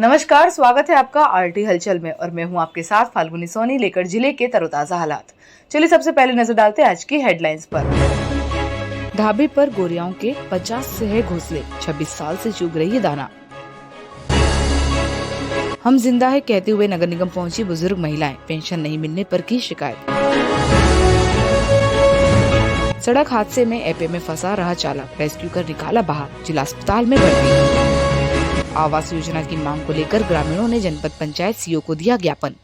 नमस्कार, स्वागत है आपका आरटी हलचल में और मैं हूं आपके साथ फाल्गुनी सोनी लेकर जिले के तरोताजा हालात। चलिए सबसे पहले नजर डालते हैं आज की हेडलाइंस पर। ढाबे पर गोरियाओं के 50 से है घोंसले, 26 साल से चुग रही है दाना। हम जिंदा है कहते हुए नगर निगम पहुंची बुजुर्ग महिलाएं, पेंशन नहीं मिलने पर की शिकायत। सड़क हादसे में एपे में फंसा रहा चालक, रेस्क्यू कर निकाला बाहर, जिला अस्पताल में भर्ती। आवास योजना की मांग को लेकर ग्रामीणों ने जनपद पंचायत सीओ को दिया ज्ञापन।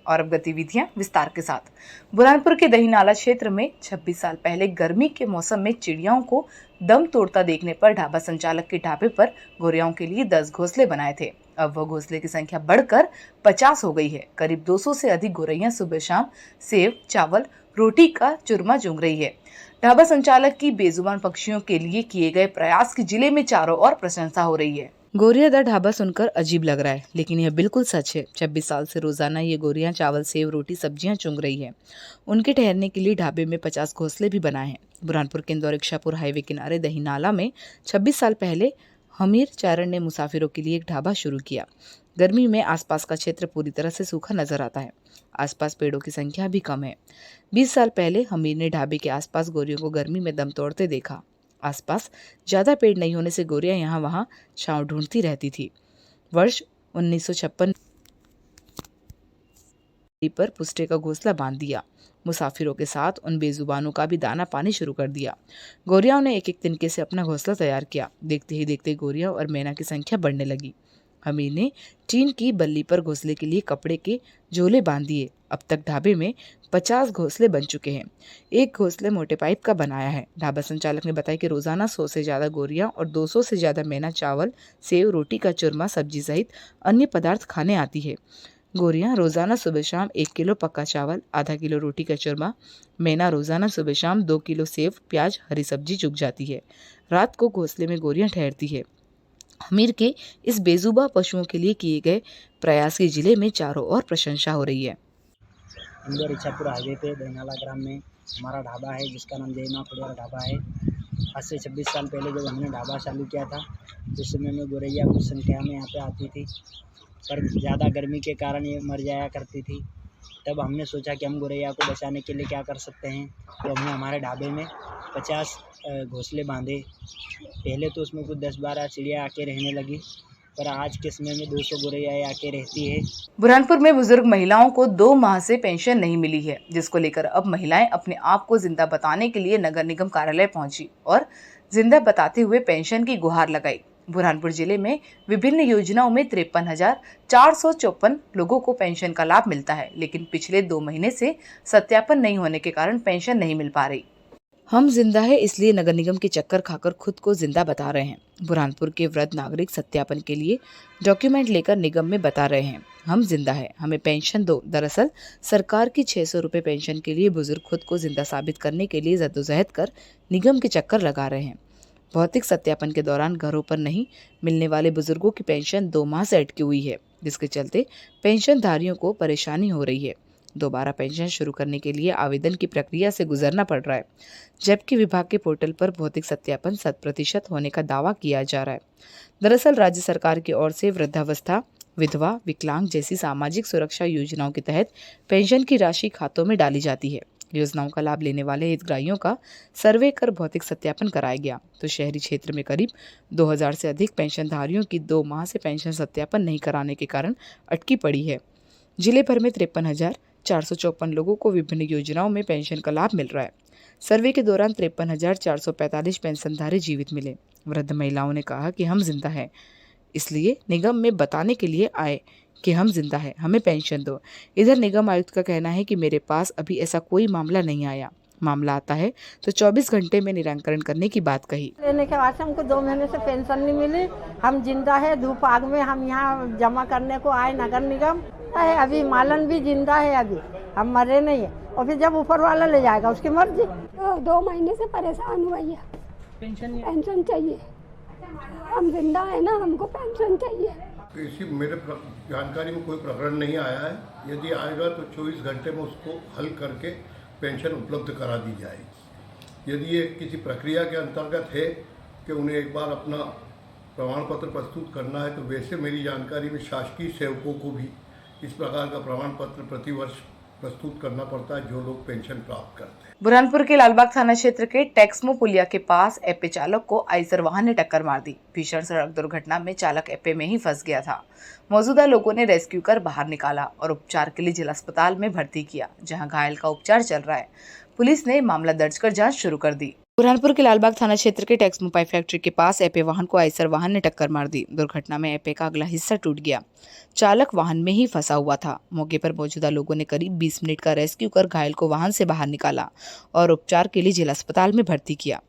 और अब गतिविधियां विस्तार के साथ। बुरहानपुर के दही नाला क्षेत्र में 26 साल पहले गर्मी के मौसम में चिड़ियाओं को दम तोड़ता देखने पर ढाबा संचालक के ढाबे पर गोरियाओं के लिए 10 घोंसले बनाए थे। अब वह घोंसले की संख्या बढ़कर 50 हो गई है। करीब 200 से अधिक गोरैया सुबह शाम सेव, चावल, रोटी का चूरमा चुंग रही है। ढाबा संचालक की बेजुबान पक्षियों के लिए किए गए प्रयास की जिले में चारों ओर प्रशंसा हो रही है। गोरिया दा ढाबा सुनकर अजीब लग रहा है, लेकिन यह बिल्कुल सच है। 26 साल से रोजाना ये गोरियां चावल, सेव, रोटी, सब्जियां चुंग रही है। उनके ठहरने के लिए ढाबे में 50 घोंसले भी बनाए हैं। बुरहानपुर के इंदौर इच्छापुर हाईवे किनारे दही नाला में 26 साल पहले हमीर चारण ने मुसाफिरों के लिए एक ढाबा शुरू किया। गर्मी में आसपास का क्षेत्र पूरी तरह से सूखा नजर आता है। आसपास पेड़ों की संख्या भी कम है। 20 साल पहले हमीर ने ढाबे के आसपास गोरियों को गर्मी में दम तोड़ते देखा। आसपास ज्यादा पेड़ नहीं होने से गोरियां यहाँ वहाँ छांव ढूंढती रहती थी। वर्ष 1956 पर पुस्टे का घोंसला बांध दिया। मुसाफिरों के साथ उन बेजुबानों का भी दाना पानी शुरू कर दिया। गोरियाओं ने एक एक तिनके से अपना घोंसला तैयार किया। देखते ही देखते गोरिया और मैना की संख्या बढ़ने लगी। हमीर ने टीन की बल्ली पर घोंसले के लिए कपड़े के झोले बांध दिए। अब तक ढाबे में 50 घोंसले बन चुके हैं। एक घोंसले मोटे पाइप का बनाया है। ढाबा संचालक ने बताया कि रोजाना 100 से ज्यादा गोरियां और 200 से ज्यादा मैना चावल, सेव, रोटी का चूरमा, सब्जी सहित अन्य पदार्थ खाने आती है। गोरियां रोजाना सुबह शाम 1 किलो पक्का चावल, आधा किलो रोटी का चूरमा, मैना रोजाना सुबह शाम 2 किलो सेव, प्याज, हरी सब्जी चुग जाती है। रात को घोंसले में गोरियां ठहरती है। हमीर के इस बेजुबा पशुओं के लिए किए गए प्रयास की जिले में चारों ओर प्रशंसा हो रही है। इंदौर इच्छापुर हाईवे पे दहीनाला ग्राम में हमारा ढाबा है, जिसका नाम जय मां खुड़ियार ढाबा है। आज से 26 साल पहले जब हमने ढाबा चालू किया था, उस समय में गोरैया कुछ संख्या में यहाँ पे आती थी, पर ज़्यादा गर्मी के कारण ये मर जाया करती थी। तब हमने सोचा कि हम गोरैया को बचाने के लिए क्या कर सकते हैं, तो हमने हमारे ढाबे में 50 घोंसले बांधे। पहले तो उसमें कुछ 10-12 चिड़िया आके रहने लगी, पर आज के समय में 200 गोरैया आके रहती है। बुरहानपुर में बुजुर्ग महिलाओं को 2 माह से पेंशन नहीं मिली है, जिसको लेकर अब महिलाएं अपने आप को जिंदा बताने के लिए नगर निगम कार्यालय पहुंची और जिंदा बताते हुए पेंशन की गुहार लगाई। बुरहानपुर जिले में विभिन्न योजनाओं में 53,454 लोगों को पेंशन का लाभ मिलता है, लेकिन पिछले 2 महीने से सत्यापन नहीं होने के कारण पेंशन नहीं मिल पा रही। हम जिंदा है इसलिए नगर निगम के चक्कर खाकर खुद को जिंदा बता रहे हैं। बुरहानपुर के वृद्ध नागरिक सत्यापन के लिए डॉक्यूमेंट लेकर निगम में बता रहे हैं, हम जिंदा है, हमें पेंशन दो। दरअसल सरकार की 600 रुपए पेंशन के लिए बुजुर्ग खुद को जिंदा साबित करने के लिए जद्दोजहद कर निगम के चक्कर लगा रहे हैं। भौतिक सत्यापन के दौरान घरों पर नहीं मिलने वाले बुजुर्गों की पेंशन 2 माह से अटकी हुई है, जिसके चलते पेंशनधारियों को परेशानी हो रही है। दोबारा पेंशन शुरू करने के लिए आवेदन की प्रक्रिया से गुजरना पड़ रहा है, जबकि विभाग के पोर्टल पर भौतिक सत्यापन 100% होने का दावा किया जा रहा है। दरअसल राज्य सरकार की ओर से वृद्धावस्था, विधवा, विकलांग जैसी सामाजिक सुरक्षा योजनाओं के तहत पेंशन की राशि खातों में डाली जाती है। योजनाओं का लाभ लेने वाले हितग्राहियों का सर्वे कर भौतिक सत्यापन कराया गया, तो शहरी क्षेत्र में करीब 2000 से अधिक पेंशनधारियों की 2 माह से पेंशन सत्यापन नहीं कराने के कारण अटकी पड़ी है। जिले भर में 53,454 लोगों को विभिन्न योजनाओं में पेंशन का लाभ मिल रहा है। सर्वे के दौरान 53,445 पेंशनधारी जीवित मिले। वृद्ध महिलाओं ने कहा कि हम जिंदा हैं, इसलिए निगम में बताने के लिए आए कि हम जिंदा हैं, हमें पेंशन दो। इधर निगम आयुक्त का कहना है कि मेरे पास अभी ऐसा कोई मामला नहीं आया, मामला आता है तो 24 घंटे में निराकरण करने की बात कही। लेने के बाद से हमको 2 महीने से पेंशन नहीं मिली। हम जिंदा है, धूप आग में हम यहाँ जमा करने को आए नगर निगम है। अभी मालन भी जिंदा है, अभी हम मरे नहीं है, और फिर जब ऊपर वाला ले जाएगा उसकी मर्जी। 2 महीने से परेशान हुआ है, पेंशन चाहिए। हम जिंदा है ना, हमको पेंशन चाहिए। इसी मेरे जानकारी में कोई प्रकरण नहीं आया है। यदि आएगा तो 24 घंटे में उसको हल करके पेंशन उपलब्ध करा दी जाएगी। यदि ये किसी प्रक्रिया के अंतर्गत है कि उन्हें एक बार अपना प्रमाण पत्र प्रस्तुत करना है, तो वैसे मेरी जानकारी में शासकीय सेवकों को भी इस प्रकार का प्रमाण पत्र प्रतिवर्ष प्रस्तुत करना पड़ता है जो लोग पेंशन प्राप्त करते हैं। बुरहानपुर के लालबाग थाना क्षेत्र के टेक्समो पुलिया के पास एपे चालक को आइसर वाहन ने टक्कर मार दी। भीषण सड़क दुर्घटना में चालक एपे में ही फंस गया था। मौजूदा लोगों ने रेस्क्यू कर बाहर निकाला और उपचार के लिए जिला अस्पताल में भर्ती किया, जहां घायल का उपचार चल रहा है। पुलिस ने मामला दर्ज कर जांच शुरू कर दी। बुरहानपुर के लालबाग थाना क्षेत्र के टेक्समो पाइप फैक्ट्री के पास एपे वाहन को आइसर वाहन ने टक्कर मार दी। दुर्घटना में एपे का अगला हिस्सा टूट गया। चालक वाहन में ही फंसा हुआ था। मौके पर मौजूदा लोगों ने करीब 20 मिनट का रेस्क्यू कर घायल को वाहन से बाहर निकाला और उपचार के लिए जिला अस्पताल में भर्ती किया।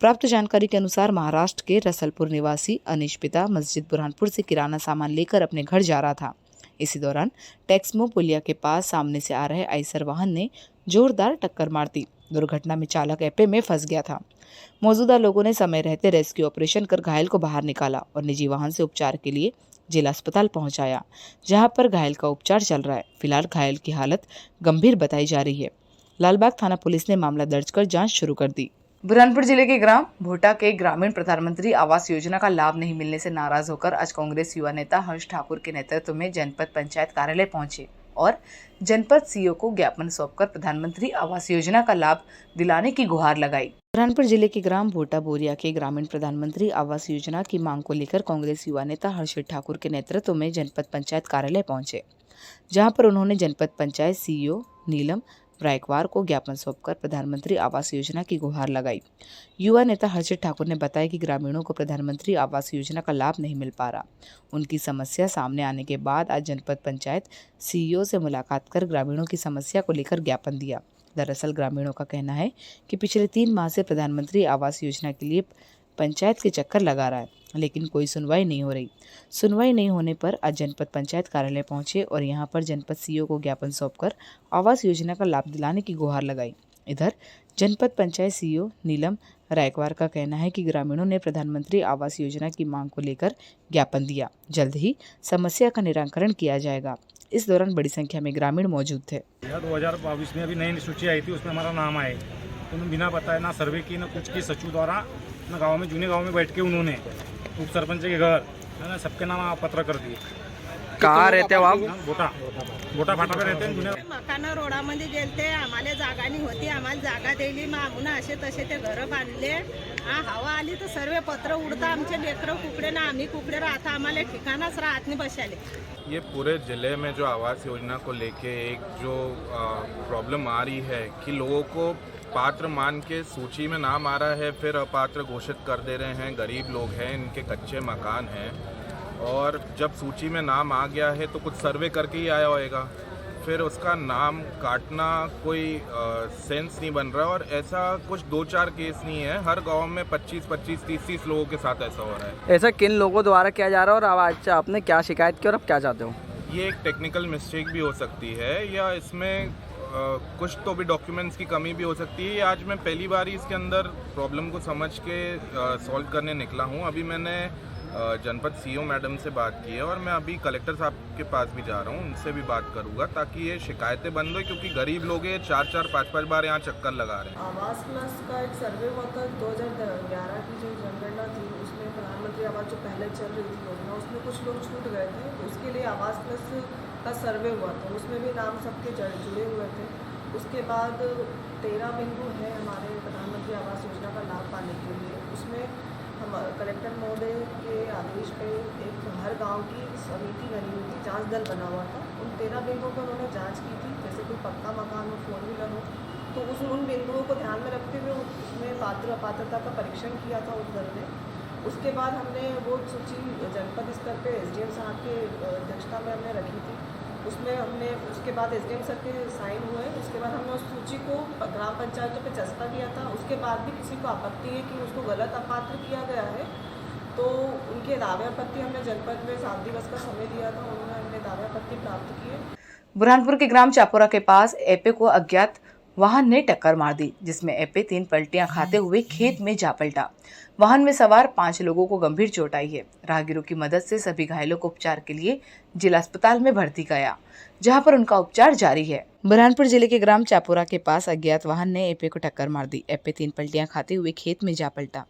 प्राप्त जानकारी के अनुसार महाराष्ट्र के रसलपुर निवासी अनीश पिता मस्जिद बुरहानपुर से किराना सामान लेकर अपने घर जा रहा था। इसी दौरान टेक्समो पुलिया के पास सामने से आ रहे आइसर वाहन ने जोरदार टक्कर मार दी। दुर्घटना में चालक एपे में फंस गया था। मौजूदा लोगों ने समय रहते रेस्क्यू ऑपरेशन कर घायल को बाहर निकाला और निजी वाहन से उपचार के लिए जिला अस्पताल पहुंचाया, जहां पर घायल का उपचार चल रहा है। फिलहाल घायल की हालत गंभीर बताई जा रही है। लालबाग थाना पुलिस ने मामला दर्ज कर जांच शुरू कर दी। बुरहानपुर जिले के ग्राम भोटा के ग्रामीण प्रधानमंत्री आवास योजना का लाभ नहीं मिलने से नाराज होकर आज कांग्रेस युवा नेता हर्ष ठाकुर के नेतृत्व में जनपद पंचायत कार्यालय पहुंचे और जनपद सीईओ को ज्ञापन सौंपकर प्रधानमंत्री आवास योजना का लाभ दिलाने की गुहार लगाई। बुरहानपुर जिले के ग्राम भोटा बोरिया के ग्रामीण प्रधानमंत्री आवास योजना की मांग को लेकर कांग्रेस युवा नेता हर्ष ठाकुर के नेतृत्व में जनपद पंचायत कार्यालय पहुंचे, जहां पर उन्होंने जनपद पंचायत सीईओ नीलम रायकवार को ज्ञापन सौंपकर प्रधानमंत्री आवास योजना की गुहार लगाई। युवा नेता हर्षित ठाकुर ने बताया कि ग्रामीणों को प्रधानमंत्री आवास योजना का लाभ नहीं मिल पा रहा। उनकी समस्या सामने आने के बाद आज जनपद पंचायत सीईओ से मुलाकात कर ग्रामीणों की समस्या को लेकर ज्ञापन दिया। दरअसल ग्रामीणों का कहना है कि पिछले 3 माह से प्रधानमंत्री आवास योजना के लिए पंचायत के चक्कर लगा रहा है, लेकिन कोई सुनवाई नहीं हो रही। सुनवाई नहीं होने पर आज जनपद पंचायत कार्यालय पहुंचे और यहां पर जनपद सीईओ को ज्ञापन सौंपकर आवास योजना का लाभ दिलाने की गुहार लगाई। इधर जनपद पंचायत सीईओ नीलम रायकवार का कहना है कि ग्रामीणों ने प्रधानमंत्री आवास योजना की मांग को लेकर ज्ञापन दिया। जल्द ही समस्या का निराकरण किया जाएगा। इस दौरान बड़ी संख्या में ग्रामीण मौजूद थे। 2022 में अभी नई सूची आई थी, उसमें हमारा नाम आए, उन्होंने बिना बताए ना सर्वे की ना कुछ की सचिव द्वारा ना गाँव में जूने गाँव में बैठ के उन्होंने उप सरपंच के घर है ना सबके नाम पत्र कर दिए। कहाँ रहते हो आप? बोटा फाटा पे रहते हैं। मकान रोडामध्ये गेलते, आम्हाला जागा नाही होती, आम्हाला जागा दिली, मग आम्ही असे तसे ते घर बांधले। हवा आली तर सर्व पत्र उडता, आमचे लेकरं कुकडे ना आम्ही कुकडे राहता, आम्हाला ठिकाणच राहत नाही बसायले। ये पूरे ज़िले में जो आवास योजना को लेके एक जो प्रॉब्लम आ रही है कि लोगों को पात्र मान के सूची में नाम आ रहा है, फिर अपात्र घोषित कर दे रहे हैं। गरीब लोग हैं, इनके कच्चे मकान हैं और जब सूची में नाम आ गया है तो कुछ सर्वे करके ही आया होएगा, फिर उसका नाम काटना कोई सेंस नहीं बन रहा। और ऐसा कुछ 2-4 केस नहीं है, हर गांव में 25-25, 30-30 लोगों के साथ ऐसा हो रहा है। ऐसा किन लोगों द्वारा किया जा रहा है और आज आपने क्या शिकायत की और अब क्या चाहते हो? ये एक टेक्निकल मिस्टेक भी हो सकती है या इसमें कुछ तो भी डॉक्यूमेंट्स की कमी भी हो सकती है। आज मैं पहली बार ही इसके अंदर प्रॉब्लम को समझ के सॉल्व करने निकला हूँ। अभी मैंने जनपद सीईओ मैडम से बात की है और मैं अभी कलेक्टर साहब के पास भी जा रहा हूँ, उनसे भी बात करूँगा ताकि ये शिकायतें बंद हो, क्योंकि गरीब लोग ये 4-4, 5-5 बार यहाँ चक्कर लगा रहे हैं। आवास प्लस का एक सर्वे हुआ था 2011 की जो जनगणना थी, उसमें प्रधानमंत्री आवास जो पहले चल रही थी योजना, उसमें कुछ लोग छूट गए थे, उसके लिए आवास प्लस का सर्वे हुआ था, उसमें भी नाम सबके जुड़े हुए थे। उसके बाद 13 बिंदु है हमारे प्रधानमंत्री आवास योजना का लाभ पाने के लिए। उसमें हम कलेक्टर महोदय के आदेश पे एक हर गांव की समिति बनी हुई थी, जांच दल बना हुआ था। उन 13 बिंदुओं पर उन्होंने जांच की थी, जैसे कोई पक्का मकान हो, 4 व्हीलर हो, तो उन बिंदुओं को ध्यान में रखते हुए उसमें पात्र अपात्रता का परीक्षण किया था उस दल ने। उसके बाद हमने वो सूची जनपद स्तर पे एसडीएम साहब के अध्यक्षता में हमने रखी थी। उसमें हमने उसके बाद एसडीएम सर के साइन हुए। उसके बाद हमने उस सूची को ग्राम पंचायतों पे चस्पा किया था। उसके बाद भी किसी को आपत्ति है कि उसको गलत अपात्र किया गया है, तो उनके दावे आपत्ति हमने जनपद में 7 दिवस का समय दिया था, उन्होंने हमने दावे आपत्ति प्राप्त किए। बुरहानपुर के ग्राम चापोरा के पास एपे को अज्ञात वाहन ने टक्कर मार दी, जिसमें एपे 3 पलटियां खाते हुए खेत में जा पलटा। वाहन में सवार 5 लोगों को गंभीर चोट आई है। राहगीरों की मदद से सभी घायलों को उपचार के लिए जिला अस्पताल में भर्ती किया, जहां पर उनका उपचार जारी है। बुरहानपुर जिले के ग्राम चापुरा के पास अज्ञात वाहन ने एपे को टक्कर मार दी। एपे 3 पलटियां खाते हुए खेत में जा पलटा।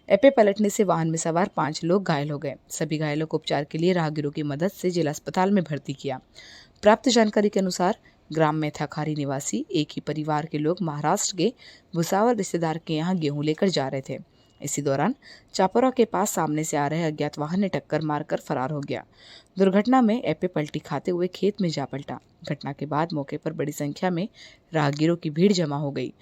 एपे पलटने से वाहन में सवार 5 लोग घायल हो गए। सभी घायलों को उपचार के लिए राहगीरों की मदद से जिला अस्पताल में भर्ती किया। प्राप्त जानकारी के अनुसार ग्राम में थाखारी निवासी एक ही परिवार के लोग महाराष्ट्र के भुसावल रिश्तेदार के यहाँ गेहूं लेकर जा रहे थे। इसी दौरान चापोरा के पास सामने से आ रहे अज्ञात वाहन ने टक्कर मारकर फरार हो गया। दुर्घटना में एपे पलटी खाते हुए खेत में जा पलटा। घटना के बाद मौके पर बड़ी संख्या में राहगीरों की भीड़ जमा हो गई।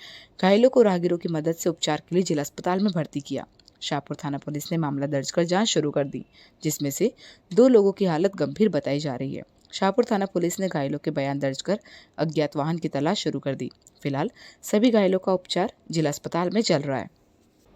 घायलों को राहगीरों की मदद से उपचार के लिए जिला अस्पताल में भर्ती किया। शाहपुर थाना पुलिस ने मामला दर्ज कर जांच शुरू कर दी, जिसमें से 2 लोगों की हालत गंभीर बताई जा रही है। शाहपुर थाना पुलिस ने घायलों के बयान दर्ज कर अज्ञात वाहन की तलाश शुरू कर दी। फिलहाल सभी घायलों का उपचार जिला अस्पताल में चल रहा है।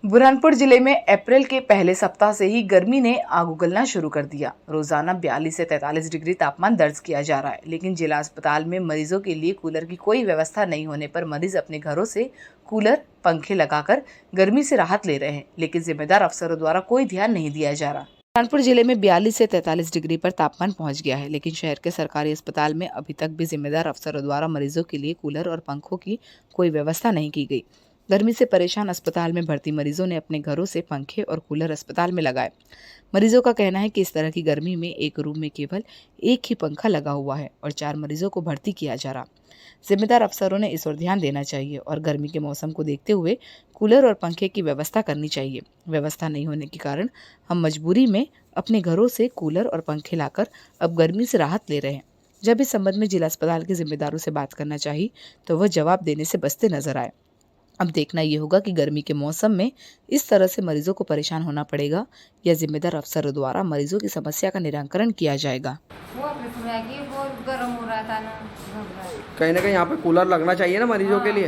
बुरहानपुर जिले में अप्रैल के पहले सप्ताह से ही गर्मी ने आग उगलना शुरू कर दिया। रोजाना 42 से 43 डिग्री तापमान दर्ज किया जा रहा है, लेकिन जिला अस्पताल में मरीजों के लिए कूलर की कोई व्यवस्था नहीं होने पर मरीज अपने घरों से कूलर, पंखे लगाकर गर्मी से राहत ले रहे हैं, लेकिन जिम्मेदार अफसरों द्वारा कोई ध्यान नहीं दिया जा रहा। बुरहानपुर जिले में 42 से 43 डिग्री पर तापमान पहुंच गया है, लेकिन शहर के सरकारी अस्पताल में अभी तक भी जिम्मेदार अफसरों द्वारा मरीजों के लिए कूलर और पंखों की कोई व्यवस्था नहीं की गई। गर्मी से परेशान अस्पताल में भर्ती मरीजों ने अपने घरों से पंखे और कूलर अस्पताल में लगाए। मरीजों का कहना है कि इस तरह की गर्मी में एक रूम में केवल एक ही पंखा लगा हुआ है और 4 मरीजों को भर्ती किया जा रहा। जिम्मेदार अफसरों ने इस ओर ध्यान देना चाहिए और गर्मी के मौसम को देखते हुए कूलर और पंखे की व्यवस्था करनी चाहिए। व्यवस्था नहीं होने के कारण हम मजबूरी में अपने घरों से कूलर और पंखे लाकर अब गर्मी से राहत ले रहे हैं। जब इस संबंध में जिला अस्पताल के जिम्मेदारों से बात करना चाहिए तो वह जवाब देने से बचते नजर आए। अब देखना ये होगा कि गर्मी के मौसम में इस तरह से मरीजों को परेशान होना पड़ेगा या जिम्मेदार अफसरों द्वारा मरीजों की समस्या का निराकरण किया जाएगा। कहीं ना कहीं यहाँ पे कूलर लगना चाहिए ना मरीजों के लिए।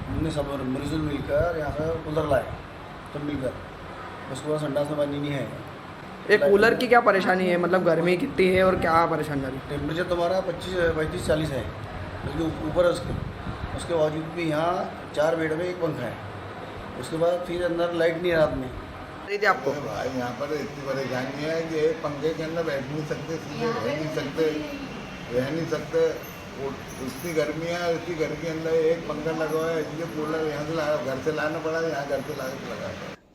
हमने सब मरीजों मिलकर यहाँ पे कूलर लाए, सब मिलकर। उसके बाद संडास में पानी नहीं है। एक कूलर की क्या परेशानी है, मतलब गर्मी कितनी है और क्या परेशानी है? टेम्परेचर तुम्हारा 25-35-40 है, लेकिन ऊपर है उसके बावजूद भी यहाँ 4 बेड में 1 पंखा है। उसके बाद फिर अंदर लाइट नहीं है रात में। आपको भाई यहाँ पर इतनी परेशानी है कि एक पंखे के अंदर बैठ नहीं सकते, सीधे रह नहीं सकते। इतनी गर्मी है, इतनी घर के अंदर एक पंखा लगा हुआ है, इसलिए कूलर यहाँ से घर से लाना पड़ा, यहाँ घर से लगा।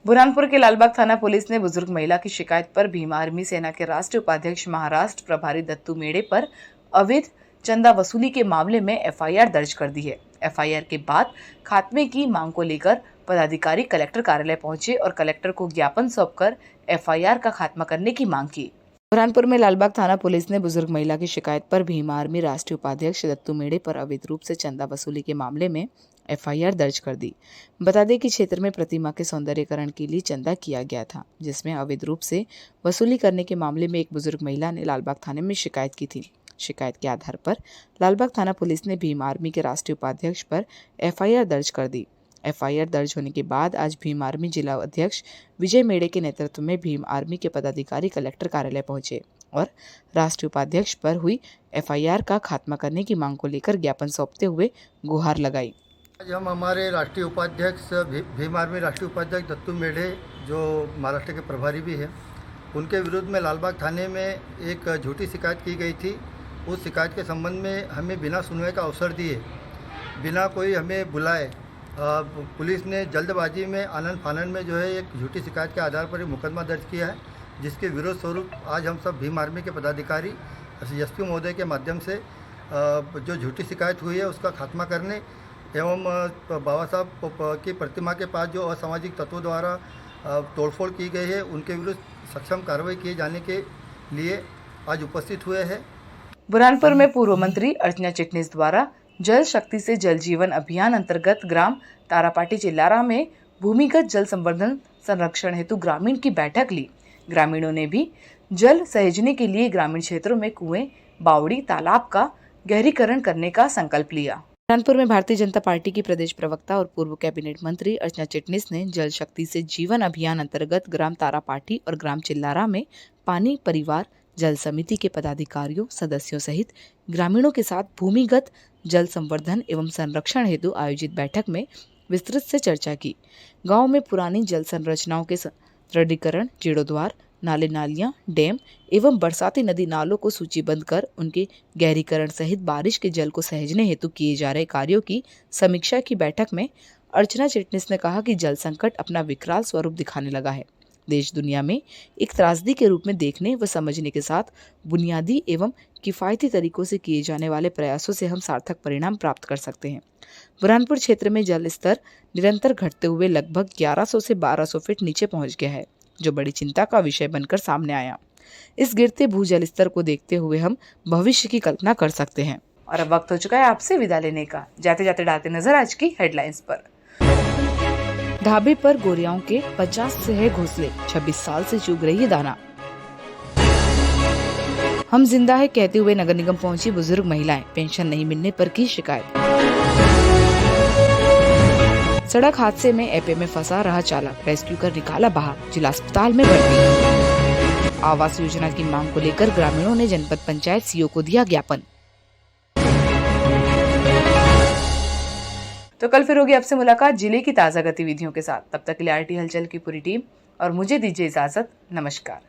बुरहानपुर के लालबाग थाना पुलिस ने बुजुर्ग महिला की शिकायत पर भीम आर्मी सेना के राष्ट्रीय उपाध्यक्ष महाराष्ट्र प्रभारी दत्तू मेड़े पर अवैध चंदा वसूली के मामले में एफआईआर दर्ज कर दी है। एफआईआर के बाद खात्मे की मांग को लेकर पदाधिकारी कलेक्टर कार्यालय पहुंचे और कलेक्टर को ज्ञापन सौंपकर एफआईआर का खात्मा करने की मांग की। बुरहानपुर में लालबाग थाना पुलिस ने बुजुर्ग महिला की शिकायत पर भीम आर्मी राष्ट्रीय उपाध्यक्ष दत्तू मेड़े पर अवैध रूप से चंदा वसूली के मामले में एफआईआर दर्ज कर दी। बता दें कि क्षेत्र में प्रतिमा के सौंदर्यीकरण के लिए चंदा किया गया था, जिसमें अवैध रूप से वसूली करने के मामले में एक बुजुर्ग महिला ने लालबाग थाने में शिकायत की थी। शिकायत के आधार पर लालबाग थाना पुलिस ने भीम आर्मी के राष्ट्रीय उपाध्यक्ष पर एफआईआर दर्ज कर दी। एफआईआर दर्ज होने के बाद आज भीम आर्मी जिला अध्यक्ष विजय मेड़े के नेतृत्व में भीम आर्मी के पदाधिकारी कलेक्टर कार्यालय पहुंचे और राष्ट्रीय उपाध्यक्ष पर हुई एफआईआर का खात्मा करने की मांग को लेकर ज्ञापन सौंपते हुए गुहार लगाई। आज हम हमारे राष्ट्रीय उपाध्यक्ष भीम आर्मी राष्ट्रीय उपाध्यक्ष दत्तू मेड़े, जो महाराष्ट्र के प्रभारी भी हैं, उनके विरुद्ध में लालबाग थाने में एक झूठी शिकायत की गई थी। उस शिकायत के संबंध में हमें बिना सुनवाई का अवसर दिए, बिना कोई हमें बुलाए, पुलिस ने जल्दबाजी में आनन फानन में जो है एक झूठी शिकायत के आधार पर एक मुकदमा दर्ज किया है, जिसके विरोध स्वरूप आज हम सब भीम आर्मी के पदाधिकारी एसपी महोदय के माध्यम से जो झूठी शिकायत हुई है उसका खात्मा करने एवं बाबा साहब की प्रतिमा के पास जो असामाजिक तत्वों द्वारा तोड़फोड़ की गई है उनके विरुद्ध सक्षम कार्रवाई किए जाने के लिए आज उपस्थित हुए हैं। बुरहानपुर में पूर्व मंत्री अर्चना चिटनीस द्वारा जल शक्ति से जल जीवन अभियान अंतर्गत ग्राम तारापाटी चिल्लारा में भूमिगत जल संवर्धन संरक्षण हेतु ग्रामीण की बैठक ली। ग्रामीणों ने भी जल सहेजने के लिए ग्रामीण क्षेत्रों में कुएं, बावड़ी, तालाब का गहरीकरण करने का संकल्प लिया। बुरहानपुर में भारतीय जनता पार्टी की प्रदेश प्रवक्ता और पूर्व कैबिनेट मंत्री अर्चना चिटनीस ने जल शक्ति से जीवन अभियान अंतर्गत ग्राम तारापाटी और ग्राम चिल्लारा में पानी, परिवार, जल समिति के पदाधिकारियों सदस्यों सहित ग्रामीणों के साथ भूमिगत जल संवर्धन एवं संरक्षण हेतु आयोजित बैठक में विस्तृत से चर्चा की। गांव में पुरानी जल संरचनाओं के दृढ़ीकरण, जीर्णोद्धार, नाले नालियां, डैम एवं बरसाती नदी नालों को सूचीबद्ध कर उनके गहरीकरण सहित बारिश के जल को सहेजने हेतु किए जा रहे कार्यों की समीक्षा की बैठक में अर्चना चिटनिस ने कहा कि जल संकट अपना विकराल स्वरूप दिखाने लगा है। देश दुनिया में एक त्रासदी के रूप में देखने व समझने के साथ बुनियादी एवं किफ़ायती तरीकों से किए जाने वाले प्रयासों से हम सार्थक परिणाम प्राप्त कर सकते हैं। बुरहानपुर क्षेत्र में जल स्तर निरंतर घटते हुए लगभग 1100 से 1200 फीट नीचे पहुंच गया है, जो बड़ी चिंता का विषय बनकर सामने आया। इस गिरते भूजल स्तर को देखते हुए हम भविष्य की कल्पना कर सकते हैं। और अब वक्त हो चुका है आपसे विदा लेने का। जाते जाते डालते नजर आज की हेडलाइंस पर। ढाबे पर गोरियाओं के 50 से है घोंसले, 26 साल से चुग रही है दाना। हम जिंदा है कहते हुए नगर निगम पहुंची बुजुर्ग महिलाएं, पेंशन नहीं मिलने पर की शिकायत। सड़क हादसे में एपे में फंसा रहा चालक, रेस्क्यू कर निकाला बाहर, जिला अस्पताल में भर्ती। आवास योजना की मांग को लेकर ग्रामीणों ने जनपद पंचायत सीईओ को दिया ज्ञापन। तो कल फिर होगी आपसे मुलाकात जिले की ताजा गतिविधियों के साथ। तब तक के लिए आरटी हलचल की पूरी टीम और मुझे दीजिए इजाजत। नमस्कार।